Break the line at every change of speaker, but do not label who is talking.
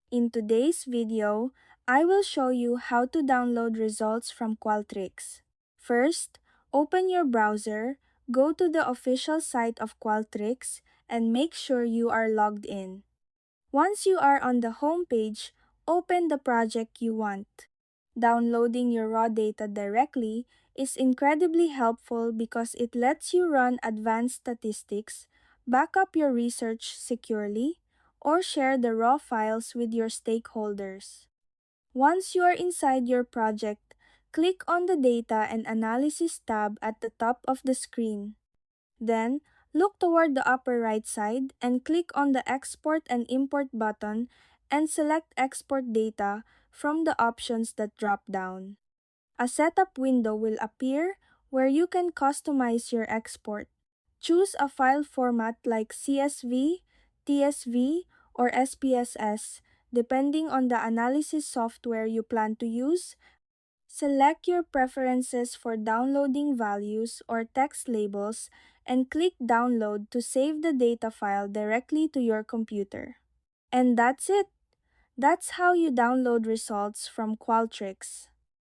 In today's video, I will show you how to download results from Qualtrics. First, open your browser, go to the official site of Qualtrics, and make sure you are logged in. Once you are on the home page, open the project you want. Downloading your raw data directly is incredibly helpful because it lets you run advanced statistics, back up your research securely, or share the raw files with your stakeholders. Once you are inside your project, click on the Data and Analysis tab at the top of the screen. Then, look toward the upper right side and click on the Export and Import button and select Export Data from the options that drop down. A setup window will appear where you can customize your export. Choose a file format like CSV, TSV, or SPSS, depending on the analysis software you plan to use. Select your preferences for downloading values or text labels and click Download to save the data file directly to your computer. And that's it! That's how you download results from Qualtrics.